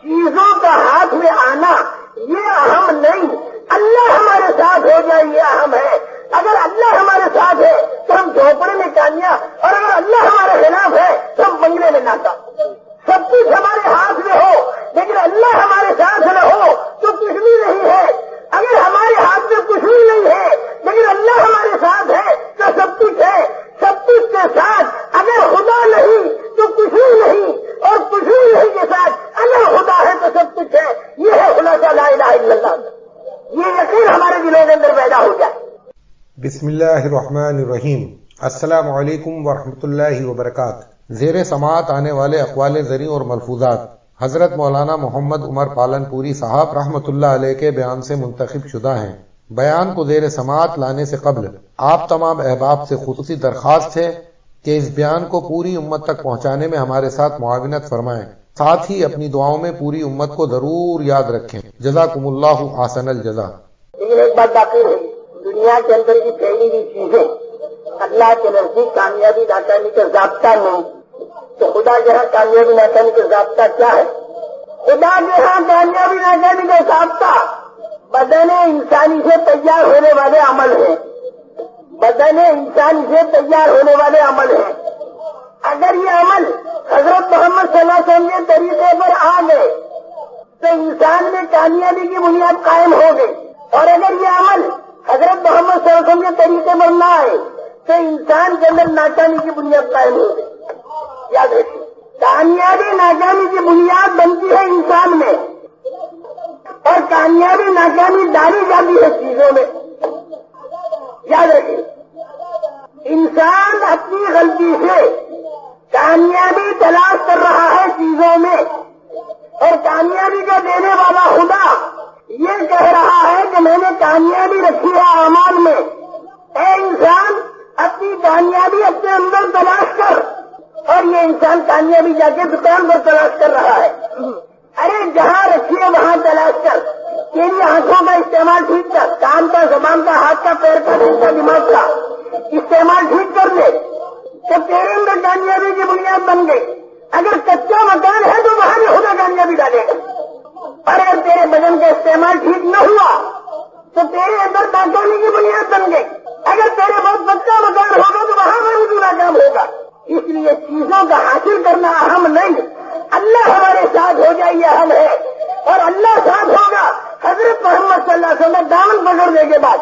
چیزوں کا ہاتھ میں آنا یہ اہم نہیں، اللہ ہمارے ساتھ ہو جائے یہ اہم ہے۔ اگر اللہ ہمارے ساتھ ہے تو ہم جھوپڑے میں کامیاب، اور اگر اللہ ہمارے خلاف ہے تو ہم بنگلے میں ناکام۔ سب کچھ ہمارے ہاتھ میں ہو لیکن اللہ ہمارے ساتھ نہ ہو تو کچھ بھی نہیں ہے۔ اگر ہمارے ہاتھ میں کچھ بھی نہیں ہے لیکن اللہ ہمارے ساتھ ہے تو سب کچھ ہے۔ سب کچھ کے ساتھ اگر خدا نہیں تو کچھ بھی نہیں، اور کچھ بھی نہیں کے ساتھ اگر خدا ہے تو سب کچھ ہے۔ یہ ہے خلاصہ لا الہ الا اللہ۔ یہ یقین ہمارے دلوں کے اندر پیدا ہو جائے۔ بسم اللہ الرحمن الرحیم۔ السلام علیکم ورحمۃ اللہ وبرکاتہ۔ زیر سماعت آنے والے اقوال زریں اور ملفوظات حضرت مولانا محمد عمر پالن پوری صاحب رحمۃ اللہ علیہ کے بیان سے منتخب شدہ ہیں۔ بیان کو زیر سماعت لانے سے قبل آپ تمام احباب سے خصوصی درخواست ہے کہ اس بیان کو پوری امت تک پہنچانے میں ہمارے ساتھ معاونت فرمائیں، ساتھ ہی اپنی دعاؤں میں پوری امت کو ضرور یاد رکھیں۔ جزاکم اللہ احسن الجزا۔ لیکن ایک بات باقی ہے، دنیا کے اندر کی پھیلی ہوئی چیزیں اللہ کے نزدیک کامیابی ناکامی کا ضابطہ نہیں، تو خدا کے ہاں کامیابی ناکامی کا ضابطہ کیا ہے؟ خدا کے ہاں کامیابی ناکامی کا ضابطہ بدن انسانی سے تیار ہونے والے عمل ہیں۔ بدن انسانی سے تیار ہونے والے عمل ہیں۔ اگر یہ عمل حضرت محمد صلی اللہ علیہ وسلم کے طریقے پر آ گئے تو انسان میں کامیابی کی بنیاد قائم ہو گئی، اور اگر یہ عمل حضرت محمد صلی اللہ علیہ وسلم کے طریقے پر نہ آئے تو انسان کے اندر ناکامی کی بنیاد قائم ہو گئی۔ یاد رکھیے، کامیابی ناکامی کی بنیاد بنتی ہے انسان میں، اور کامیابی ناکامی ڈالی جاتی ہے چیزوں میں۔ یاد رکھیے، انسان اپنی غلطی سے کامیابی تلاش کر رہا ہے چیزوں میں، اور کامیابی کا دینے والا خدا یہ کہہ رہا ہے کہ میں نے کامیابی رکھی ہے اعمال میں۔ اے انسان، اپنی کامیابی اپنے اندر تلاش کر، اور یہ انسان کامیابی جا کے دکان پر تلاش کر رہا ہے۔ ارے جہاں رکھی ہے وہاں تلاش کر، تیری آنکھوں کا استعمال ٹھیک کر، کان کا، زبان کا، ہاتھ کا، پیر کا، دل کا، دماغ کا استعمال ٹھیک کر لے تو تیرے اندر کامیابی کی بنیاد بن گئی۔ اگر کچا مکان ہے تو وہاں بھی خدا کامیابی ڈالے گا، اور اگر تیرے بدن کا استعمال ٹھیک نہ ہوا تو تیرے اندر ناکامی کی بنیاد بن گئی۔ اگر تیرے بہت پکا مکان ہوگا تو وہاں پر بھی ناکام ہوگا۔ اس لیے چیزوں کا حاصل کرنا اہم نہیں، اللہ ہمارے ساتھ ہو جائے یہ اہم ہے، اور اللہ ساتھ ہوگا۔ حضرت محمد صلی اللہ علیہ وسلم دامن پکڑنے کے بعد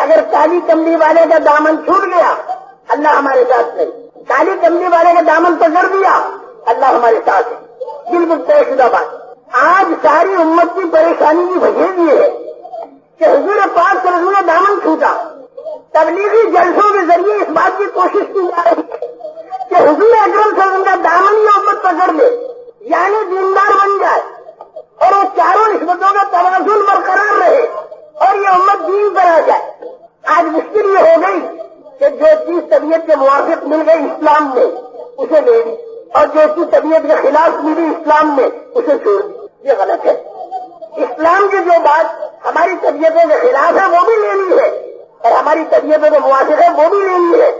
اگر کالی کملی والے کا دامن چھوٹ گیا، اللہ ہمارے ساتھ نہیں۔ کالی کملی والے کا دامن پکڑ دیا، اللہ ہمارے ساتھ ہے۔ بالکل طے شدہ بات۔ آج ساری امت کی پریشانی کی وجہ یہ ہے کہ حضور پاک صلی اللہ علیہ وسلم کا دامن چھوٹا۔ تبلیغی جلسوں کے ذریعے اس بات کی کوشش کی جا رہی ہے کہ حضور اکرم صلی اللہ علیہ وسلم کا دامن یہ امت پکڑ لے، یعنی دیندار بن جائے، اور وہ چاروں نسبتوں کا توازن برقرار رہے، اور یہ امت دین پر آ جائے۔ آج مشکل یہ ہو گئی کہ جو چیز طبیعت کے موافق مل گئی اسلام میں اسے لے لی، اور جو چیز طبیعت کے خلاف ملی اسلام میں اسے چھوڑ دی۔ یہ غلط ہے۔ اسلام کی جو بات ہماری طبیعتوں کے خلاف ہے وہ بھی لینی ہے، اور ہماری طبیعتوں کے موافق ہے وہ بھی لینی ہے۔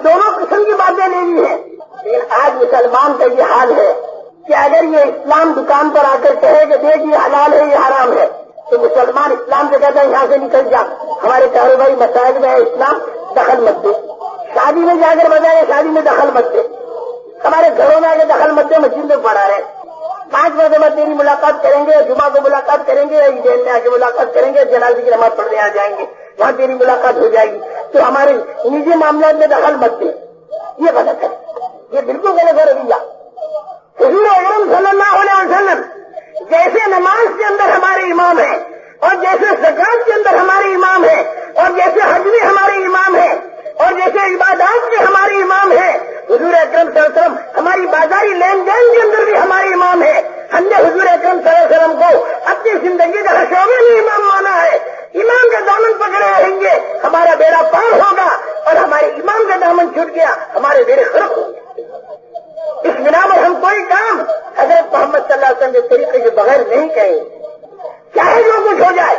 دونوں قسم کی باتیں لینی ہے۔ لیکن آج مسلمان کا یہ حال ہے کہ اگر یہ اسلام دکان پر آ کر کہے کہ دیکھ یہ حلال ہے یہ حرام ہے، تو مسلمان اسلام سے کہتا ہے یہاں سے نکل جا، ہمارے کاروباری مسائل میں ہے اسلام، دخل مت دے۔ شادی میں جا کر بتائے شادی میں دخل مت دے، ہمارے گھروں میں آ کے دخل مت دے، مسجد میں پڑھا رہے 5 مرتبہ تیری ملاقات کریں گے، جمعہ کو ملاقات کریں گے، عیدین میں آ کے ملاقات کریں گے، جنازے کی نماز پڑھنے آ جائیں گے، وہاں تیری ملاقات ہو جائے گی، تو ہمارے نجی معاملات میں دخل مت دے۔ یہ غلط ہے، یہ بالکل غلط ہے رویہ۔ حضور اکرم صلی اللہ علیہ وسلم جیسے نماز کے اندر ہمارے امام ہیں، اور جیسے زکات کے اندر ہمارے امام ہیں، اور جیسے حج میں ہمارے امام ہیں، اور جیسے عبادات میں ہمارے امام ہیں، حضور اکرم صلی اللہ علیہ وسلم ہماری بازاری لین دین کے اندر بھی ہمارے امام ہیں۔ ہم نے حضور اکرم صلی اللہ علیہ وسلم کو اپنی زندگی کا ہر شعبے میں امام مانا ہے۔ امام کا دامن پکڑے رہیں گے ہمارا بیڑا پار ہوگا، اور ہمارے امام کا دامن چھوٹ گیا ہمارے بیڑے خراب ہو گئے۔ اس بنا پر ہم کوئی کام حضرت محمد صلی اللہ علیہ وسلم کے طریقے کے بغیر نہیں کریں، چاہے جو کچھ ہو جائے۔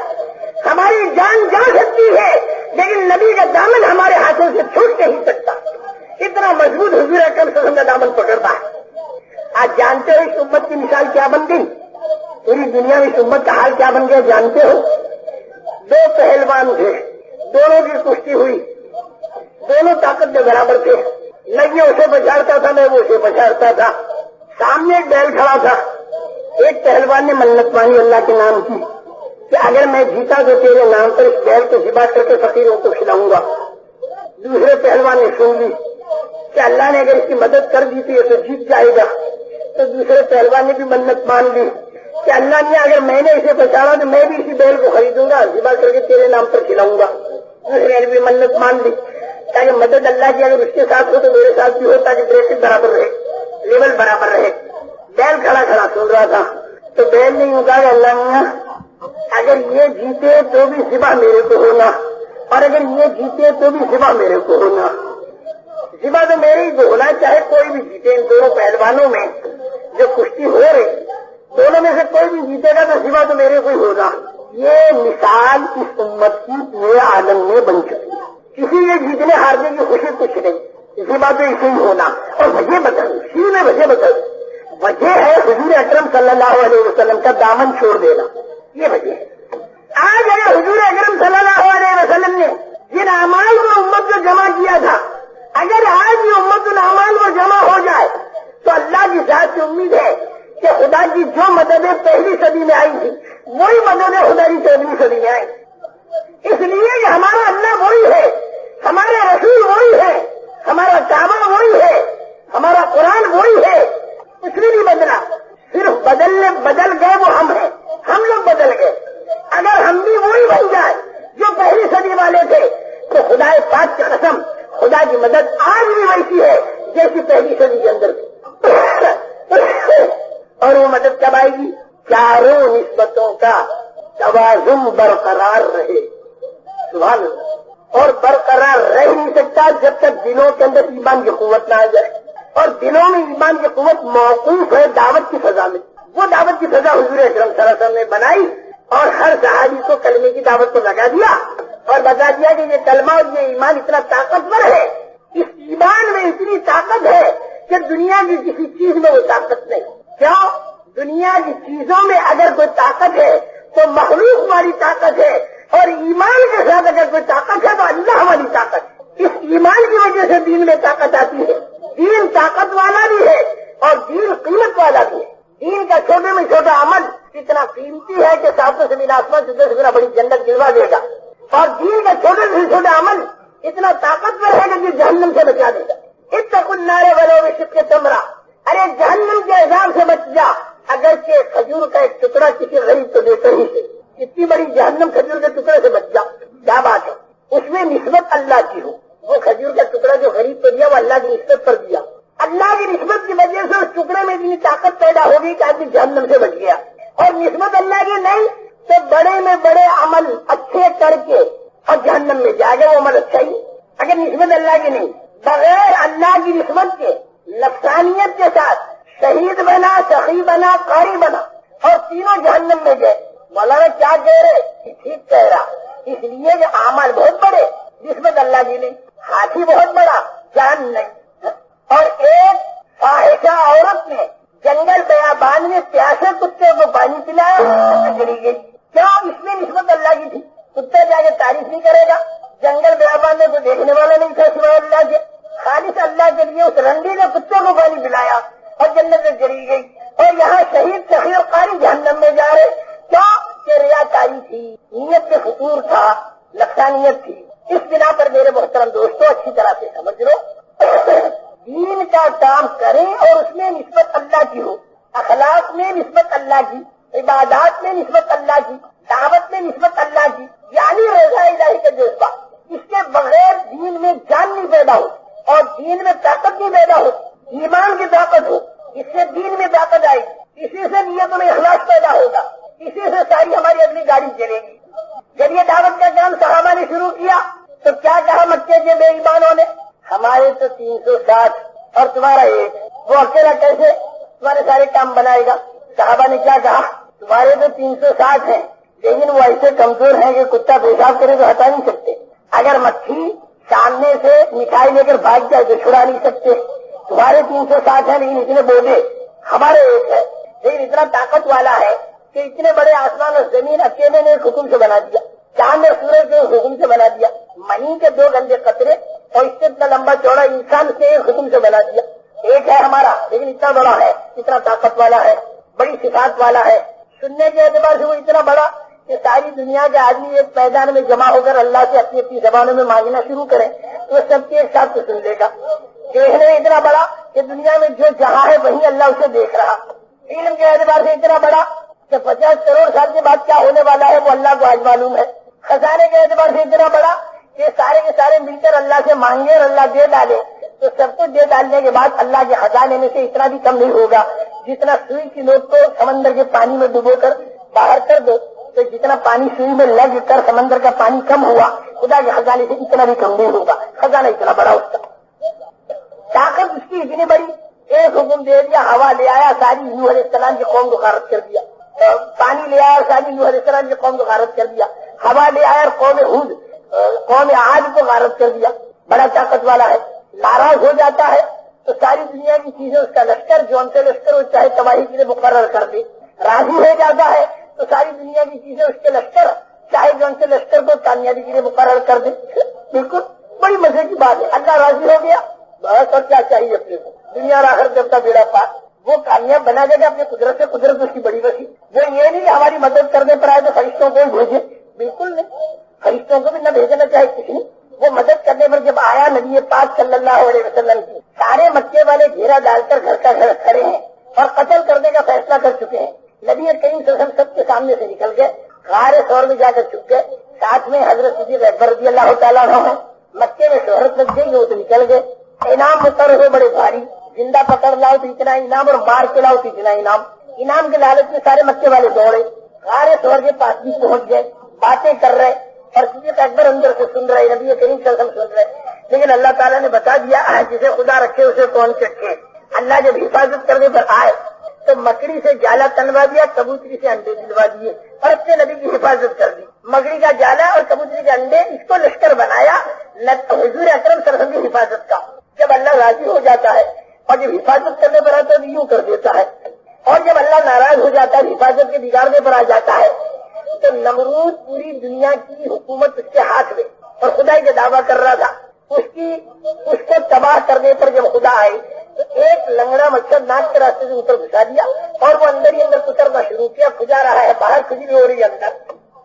ہماری جان جا سکتی ہے لیکن نبی کا دامن ہمارے ہاتھوں سے چھوٹ نہیں سکتا، اتنا مضبوط حضور اکرم صلی اللہ علیہ وسلم کا دامن پکڑتا ہے۔ آج جانتے ہو اس امت کی مثال کیا بن گئی؟ پوری دنیا میں اس امت کا حال کیا بن گیا جانتے ہو؟ دو پہلوان تھے، دونوں کی کشتی ہوئی، دونوں طاقت کے برابر تھے، نہ یہ اسے پچھاڑتا تھا نہ وہ اسے پچھاڑتا تھا۔ سامنے ایک بیل کھڑا تھا، ایک پہلوان نے منت مانی اللہ کے نام کی کہ اگر میں جیتا تو تیرے نام پر اس بیل کو ذبح کر کے فقیروں کو کھلاؤں گا۔ دوسرے پہلوان نے سن لی کہ اللہ نے اگر اس کی مدد کر دی تو جیت جائے گا، تو دوسرے پہلوان نے بھی منت مان لی کہ اللہ نے اگر میں نے اسے پہچانا تو میں بھی اسی بیل کو خریدوں گا، ذبح کر کے تیرے نام پر کھلاؤں گا۔ دوسرے نے بھی منت مان لی تاکہ مدد اللہ کی اگر اس کے ساتھ ہو تو میرے ساتھ بھی ہو، تاکہ بریکٹ برابر رہے، لیول برابر رہے۔ بیل کھڑا کھڑا سن رہا تھا تو بیل نے یوں کہا کہ اللہ میاں اگر یہ جیتے تو بھی ذبح میرے کو ہونا، اور اگر یہ جیتے تو بھی ذبح میرے کو ہونا۔ ذبح تو میرے ہی کو ہونا، چاہے کوئی بھی جیتے۔ ان دونوں پہلوانوں میں جو کشتی ہو رہی، دونوں میں سے کوئی بھی جیتے گا تو ذبح تو میرے کو ہی ہوگا۔ یہ مثال اس امت کی پورے عالم میں بن چکی ہے۔ کسی کے جیتنے ہارنے کی خوشی کچھ نہیں، ذبح تو اسے ہی ہونا۔ اور وجہ بدل، اسی میں وجہ بدل، وجہ ہے حضور اکرم صلی اللہ علیہ وسلم کا دامن چھوڑ دینا، یہ وجہ ہے۔ آج اگر حضور اکرم صلی اللہ علیہ وسلم نے جن اعمال کو امت کو جمع کیا تھا، اگر آج یہ امت ان اعمال کو جمع ہو جائے تو اللہ کی ذات سے امید ہے کہ خدا کی جو مددیں پہلی صدی میں آئی تھی وہی مددیں خدا کی 14ویں صدی میں آئی۔ اس لیے کہ ہمارا اللہ وہی ہے، ہمارا رسول وہی ہے، ہمارا کعبہ وہی ہے، ہمارا قرآن وہی ہے، کچھ بھی نہیں بدلا، صرف بدل گئے وہ ہم ہیں، ہم لوگ بدل گئے۔ اگر ہم بھی وہی بن جائے جو پہلی صدی والے تھے تو خدا پاک کی قسم خدا کی مدد آج بھی ویسی ہے جیسی پہلی صدی کے اندر تھی۔ اور وہ مدد کب آئے گی؟ چاروں نسبتوں کا توازن برقرار رہے۔ سبحان اللہ۔ اور برقرار رہ نہیں سکتا جب تک دلوں کے اندر ایمان کی قوت نہ آ جائے، اور دلوں میں ایمان کی قوت موقوف ہے دعوت کی فضا میں۔ وہ دعوت کی فضا حضور اکرم صلی اللہ علیہ وسلم نے بنائی اور ہر صحابی کو کلمے کی دعوت کو لگا دیا اور بتا دیا کہ یہ کلمہ اور یہ ایمان اتنا طاقتور ہے، اس ایمان میں اتنی طاقت ہے کہ دنیا کی کسی چیز میں وہ طاقت نہیں۔ کیوں؟ دنیا کی چیزوں میں اگر کوئی طاقت ہے تو مخلوق والی طاقت ہے، اور ایمان کے ساتھ اگر کوئی طاقت ہے تو اللہ والی طاقت۔ اس ایمان کی وجہ سے دین میں طاقت آتی ہے۔ دین طاقت والا بھی ہے اور دین قیمت والا بھی ہے۔ دین کا چھوٹے میں چھوٹا عمل اتنا قیمتی ہے کہ ساتوں سے بنا آسمان سے 10 گنا بڑی جنت دلوا دے گا، اور دین کا چھوٹے سے چھوٹا عمل اتنا طاقتور ہے کہ جہنم سے بچا دے گا۔ اتقوا النار ولو بشق تمرہ، ارے جہنم کے عذاب سے بچ جا اگرچہ کھجور کا ایک ٹکڑا کسی غریب کو دیتے ہی سے۔ اتنی بڑی جہنم کھجور کے ٹکڑے سے بچ جا، کیا بات ہے؟ اس میں نسبت اللہ کی ہو، وہ کھجور کا ٹکڑا جو غریب کو دیا وہ اللہ کی نسبت پر دیا، اللہ کی نسبت کی وجہ سے اس ٹکڑے میں اتنی طاقت پیدا ہو گئی کہ آدمی جہنم سے بچ گیا۔ اور نسبت اللہ کی نہیں تو بڑے میں بڑے عمل اچھے کر کے اور جہنم میں جائے گا، وہ عمل اچھا ہی۔ اگر نسبت اللہ کی نہیں، بغیر اللہ کی نسبت کے نفسانیت کے ساتھ شہید بنا، سخی بنا، قاری بنا اور تینوں جہنم میں گئے۔ مولانا کیا کہہ رہے؟ ٹھیک کہہ رہا، اس لیے کہ اعمال بہت بڑے، نسبت اللہ کی نہیں، ہاتھی بہت بڑا، جان نہیں۔ اور ایک فاحشہ عورت نے جنگل بیابان میں پیاسے کتے کو پانی پلایا، گری گئی۔ کیا اس میں نسبت اللہ کی تھی؟ کتا جا کے تعریف نہیں کرے گا؟ جنگل بیابان میں کوئی دیکھنے والا نہیں تھا سوائے اللہ کے، خالص اللہ کے لیے اس رنڈی نے کتے کو پانی پلایا اور جنت میں چلی گئی۔ اور یہاں شہید سخی اور قاری جہنم میں جا رہے، کیا کہ ریاکاری تھی، نیت میں فطور تھا، نقصانیت تھی۔ اس بنا پر میرے محترم دوستوں اچھی طرح سے سمجھ لو، دین کا کام کریں اور اس میں نسبت اللہ کی ہو، اخلاق میں نسبت اللہ کی، عبادات میں نسبت اللہ کی، دعوت میں نسبت اللہ کی، یعنی رضا الہی کا جذبہ۔ اس کے بغیر دین میں جان نہیں پیدا ہو اور دین میں طاقت نہیں پیدا ہو، ایمان کی طاقت ہو، اس سے دین میں طاقت آئے گی، اسی سے نیتوں میں اخلاص پیدا ہوگا، اسی سے ساری ہماری اگلی گاڑی چلے گی۔ جب یہ دعوت کا کام صحابہ نے شروع کیا تو کیا کہا مکے کے بے ایمانوں نے؟ ہمارے تو 360 اور تمہارا ایک، وہ اکیلا کیسے تمہارے سارے کام بنائے گا؟ صحابہ نے کیا کہا؟ تمہارے تو 360 ہیں لیکن وہ ایسے کمزور ہیں کہ کتا پیشاب کرے تو ہٹا نہیں سکتے، اگر مکھی سامنے سے مٹھائی لے کر بھاگ جائے تو چھڑا نہیں سکتے۔ تمہارے 360 ہیں لیکن اتنے بوجھے، ہمارے ایک ہے، لیکن اتنا طاقت والا ہے کہ اتنے بڑے آسمان اور زمین اکیلے نے ایک حکم سے بنا دیا، چاند اور سورج کے حکم سے بنا دیا، منی کے 2 گندے قطرے اور اس سے اتنا لمبا چوڑا انسان کے ایک حکم سے بنا دیا۔ ایک ہے ہمارا، لیکن اتنا بڑا ہے، اتنا طاقت والا ہے، بڑی صفات والا ہے، سننے کے اعتبار سے وہ اتنا بڑا کہ ساری دنیا کے آدمی ایک میدان میں جمع ہو کر اللہ سے اپنی اپنی زبانوں میں مانگنا شروع کریں تو سب کے ایک ساتھ سن لے گا۔ دیکھنے میں اتنا بڑا کہ دنیا میں جو جہاں ہے وہیں اللہ اسے دیکھ رہا۔ علم کے اعتبار سے اتنا بڑا کہ 50 کروڑ سال کے بعد کیا ہونے والا ہے وہ اللہ کو آج معلوم ہے۔ خزانے کے اعتبار سے اتنا بڑا کہ سارے کے سارے مل کر اللہ سے مانگے اور اللہ دے ڈالے تو سب کچھ دے ڈالنے کے بعد اللہ کے خزانے میں سے اتنا بھی کم نہیں ہوگا۔ جتنا سوئی کی نوک کو سمندر کے پانی میں ڈبو کر باہر کر دو تو جتنا پانی سوئی میں لگ کر سمندر کا پانی کم ہوا، خدا کے خزانے سے اتنا بھی کم نہیں ہوگا۔ خزانہ اتنا بڑا اس کا، طاقت اس کی اتنی بڑی، ایک حکم دے دیا، ہوا لے آیا، ساری نوح علیہ السلام کی قوم کو غارت کر دیا، پانی لے آیا، ساری نوح علیہ السلام کی قوم کو غارت کر دیا، ہوا لے آیا اور قوم عاد کو غارت کر دیا۔ بڑا طاقت والا ہے، ناراض ہو جاتا ہے تو ساری دنیا کی چیزیں اس کا لشکر جو ان سے لشکر وہ چاہے تباہی کے لیے مقرر کر دے، راضی ہو جاتا ہے تو ساری دنیا کی چیزیں اس کے لشکر چاہے جو ان سے لشکر کو کامیابی کے لیے مقرر کر دے۔ بالکل بڑی مزے کی بات ہے، اللہ راضی ہو گیا بس، اور کیا چاہیے اپنے کو، دنیا اور آخرت جب کا بیڑا پار وہ کامیاب بنا دے گا اپنے قدرت سے، قدرت اس کی بڑی وسیع۔ وہ یہ نہیں کہ ہماری مدد کرنے پر آئے تو فرشتوں کو بھیجے، بالکل نہیں، فرشتوں کو بھی نہ بھیجنا چاہے کسی نے۔ وہ مدد کرنے پر جب آیا نبی پاک صلی اللہ علیہ وسلم کی، سارے مکے والے گھیرا ڈال کر گھر کا گھر کھڑے ہیں اور قتل کرنے کا فیصلہ کر چکے ہیں۔ نبی کریم صلی اللہ علیہ وسلم سب کے سامنے سے نکل گئے، غار ثور میں جا کر چھپ گئے، ساتھ میں حضرت صدیق اکبر رضی اللہ تعالیٰ عنہ ہیں۔ مکے میں شہرت لگ گئی، وہ تو نکل گئے، انعام مقرر ہو بڑے بھاری، زندہ پکڑ لاؤ تو اتنا انعام اور مار کے لاؤ تو اتنا انعام۔ انعام کے لالچ میں سارے مکے والے دوڑے، غار ثور کے پاس بھی پہنچ گئے، باتیں کر رہے اور صدیق اکبر اندر سے سن رہے، نبی کریم صلی اللہ علیہ وسلم سن رہے، لیکن اللہ تعالیٰ نے بتا دیا جسے خدا رکھے اسے کون چکے۔ اللہ جب حفاظت کرنے پر آئے تو مکڑی سے جالا تنوا دیا، کبوتری سے انڈے دلوا دیے اور اپنے نبی کی حفاظت کر دی۔ مکڑی کا جالا اور کبوتری کے انڈے، اس کو لشکر بنایا حضور اکرم صلی اللہ علیہ وسلم کی حفاظت کا۔ جب اللہ راضی ہو جاتا ہے اور جب حفاظت کرنے پر آتا ہے تو یوں کر دیتا ہے، اور جب اللہ ناراض ہو جاتا ہے حفاظت کے بگاڑنے پر آ جاتا ہے تو نمرود پوری دنیا کی حکومت اس کے ہاتھ میں اور خدائی کا دعویٰ کر رہا تھا، اس کو تباہ کرنے پر جب خدا آئے تو ایک لنگڑا مچھر ناک کے راستے سے اوپر گھسا دیا اور وہ اندر ہی اندر کترنا شروع کیا، کھجا رہا ہے، باہر کھجلی ہو رہی ہے اندر،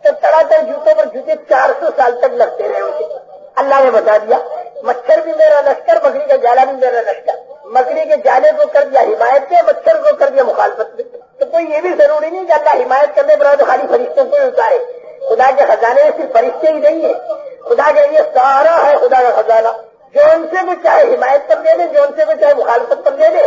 تو تڑا تڑ جوتوں پر جوتے 400 سال تک لگتے رہے اسے۔ اللہ نے بتا دیا مچھر بھی میرا لشکر، مکڑی کا جالا بھی میرا لشکر، مکڑی کے جالے کو کر دیا حمایت کے، مچھر کو کر دیا مخالفت میں۔ تو کوئی یہ بھی ضروری نہیں کہ اللہ حمایت کرنے پر تو خالی فرشتوں کو اتارے، خدا کے خزانے میں صرف فرشتے ہی نہیں ہے، خدا کا یہ سارا ہے خدا کا خزانہ، جو ان سے بھی چاہے حمایت پر دے دے، جو ان سے بھی چاہے مخالفت پر دے دے،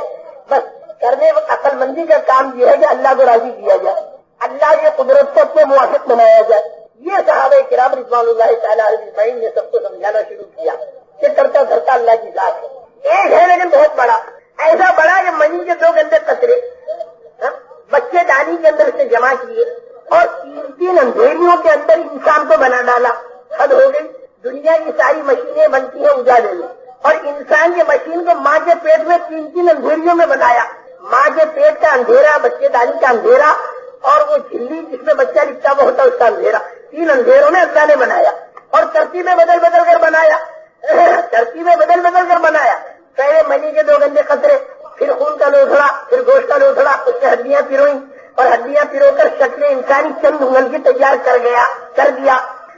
بس کرنے عقل مندی کا کام یہ ہے کہ اللہ کو راضی کیا جائے، اللہ کی قدرت کو اپنے موافق بنایا جائے۔ یہ صحابہ کرام رضوان اللہ تعالیٰ علیہ اجمعین نے سب کو سمجھانا شروع کیا کہ کرتا دھرتا اللہ کی ذات ہے، ایک ہے لیکن بہت بڑا، ایسا بڑا کہ منی کے 2 گندے قطرے بچے دانی کے اندر سے جمع کیے اور 3 اندھیریوں کے اندر انسان کو بنا ڈالا۔ حد ہو گئی، دنیا کی ساری مشینیں بنتی ہیں اجالے میں، اور انسان کی مشین کو ماں کے پیٹ میں 3 اندھیریوں میں بنایا، ماں کے پیٹ کا اندھیرا، بچے دانی کا اندھیرا اور وہ جھلی جس میں بچہ لکھتا ہوا ہوتا اس کا اندھیرا، 3 اندھیروں میں اللہ نے بنایا اور ترتیبیں بدل بدل کر بنایا، ترتیبیں بدل بدل کر بنایا۔ پہلے منی کے 2 گندے قطرے، پھر خون کا لوتھڑا، پھر گوشت کا لوتھڑا، اس سے ہڈیاں پیروئی اور ہڈیاں پیرو کر شکل انسانی چند انگل کی تیار کر دیا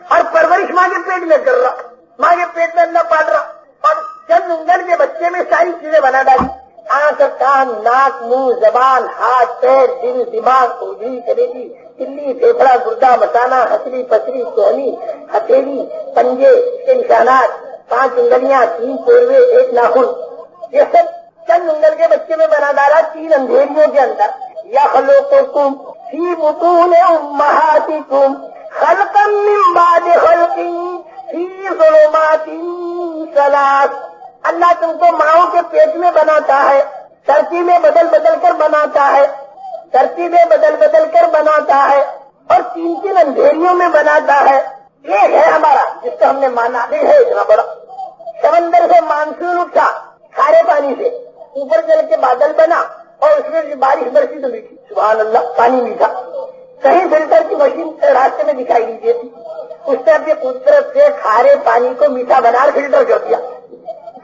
اور پرورش ماں کے پیٹ میں کر رہا، ماں کے پیٹ میں اللہ پال رہا اور چند انگل کے بچے میں ساری چیزیں بنا ڈالی، آنکھ، کان، ناک، منہ، زبان، ہاتھ، پیر، دل، دماغ، اوجھی، کلیجی، تلی، پھیپھڑا، گردہ، مسانہ، ہتھیلی، پسری، کوہنی، ہتھیلی، پنجے، اس کے نشانات، 5 انگلیاں، 3 پوروے، 1 ناخن، یہ سب چند انگل کے بچے میں بنا ڈالا 3 اندھیریوں کے اندر۔ یخلقکم فی بطون امہاتکم خلقا من بعد خلق فی ظلمات 3۔ اللہ تم کو ماؤں کے پیٹ میں بناتا ہے، ترتیبیں بدل بدل کر بناتا ہے، ترتیبیں بدل بدل کر بناتا ہے اور 3 اندھیریوں میں بناتا ہے۔ یہ ہے ہمارا جس کو ہم نے مانا نہیں ہے اتنا بڑا۔ سمندر سے مانسون اٹھا کھارے پانی سے، اوپر چل کے بادل بنا اور اس میں بھی بارش برسی تو میٹھی، سبحان اللہ، پانی میٹھا. کہیں فلٹر کی مشین راستے میں دکھائی نہیں دیتی. اس نے اپنی قدرت سے کھارے پانی کو میٹھا بنا فلٹر کر دیا.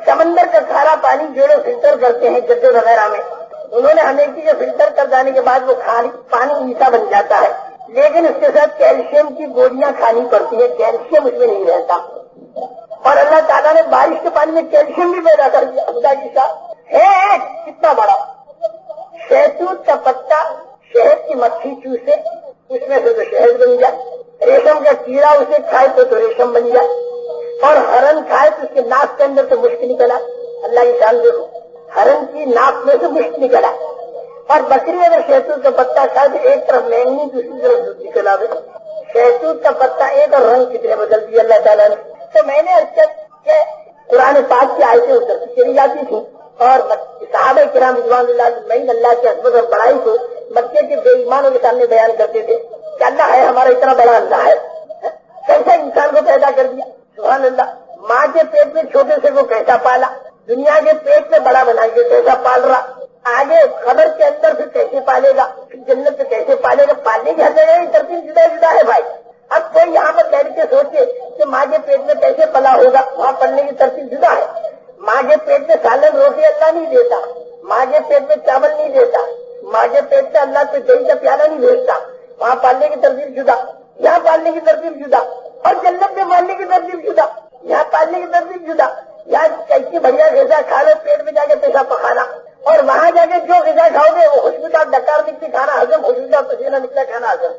سمندر کا کھارا پانی جو لوگ فلٹر کرتے ہیں جدے وغیرہ میں، انہوں نے ہمیں کی فلٹر کر جانے کے بعد وہ پانی میٹھا بن جاتا ہے، لیکن اس کے ساتھ کیلشیم کی گولیاں کھانی پڑتی ہیں، کیلشیم اس میں نہیں رہتا. اور اللہ تعالیٰ نے بارش کے پانی میں کیلشیم بھی پیدا کر دیا. خدا کی شان ہے کتنا بڑا. شہتوت کا پتا شہد کی مکھی چوسے اس میں سے تو شہد بن جائے، ریشم کا کیڑا اسے کھائے تو ریشم بن جائے، اور ہرن کھائے تو اس کے ناک کے اندر سے مشک نکلا. اللہ کی شان دیکھو، ہرن کی ناک میں سے مشک نکلا. اور بکری اگر شہتوت کا پتا کھائے تو ایک طرف مہنگی دوسری طرف دودھ نکلا. شہتوت کا پتا ایک اور رنگ کتنے بدل دیا اللہ تعالیٰ نے. تو میں نے قرآن پاک کی آیتیں اترتی چلی جاتی تھی، اور صحابہ کرام رضوان اللہ اجمعین اللہ کی عظمت اور بڑائی کو مکے کے بے ایمانوں کے سامنے بیان کرتے تھے کہ اللہ ہے، ہمارا اتنا بڑا اللہ ہے، کیسا انسان کو پیدا کر دیا. سبحان اللہ، ماں کے پیٹ میں چھوٹے سے کو کیسا پالا، دنیا کے پیٹ میں بڑا بنا کے کیسا پال رہا، آگے قبر کے اندر پھر کیسے پالے گا، جنت میں کیسے پالے گا. پالنے کی ہر جگہ ترتیب جدا جدا ہے بھائی. اب کوئی یہاں پر بیٹھ کے سوچے کہ ماں کے پیٹ میں کیسے پلا ہوگا، وہاں پڑھنے کی ترتیب جدا ہے. ماں کے پیٹ میں سالن روٹی اللہ نہیں دیتا، ماں کے پیٹ میں چاول نہیں دیتا، ماں کے پیٹ میں اللہ کو دہی کا پیالہ نہیں بھیجتا. وہاں پالنے کی ترتیب جدا، یہاں پالنے کی ترتیب جدا، اور جنت میں پالنے کی ترتیب جدا، یہاں پالنے کی ترتیب جدا. یہاں کیسی بڑھیا غذا کھا لو، پیٹ میں جا کے پیسہ پکانا، اور وہاں جا کے جو غذا کھاؤ گے وہ خوشبودار ڈکار نکلی کھانا ہضم، خوشبودار پسینہ نکلا کھانا ہضم.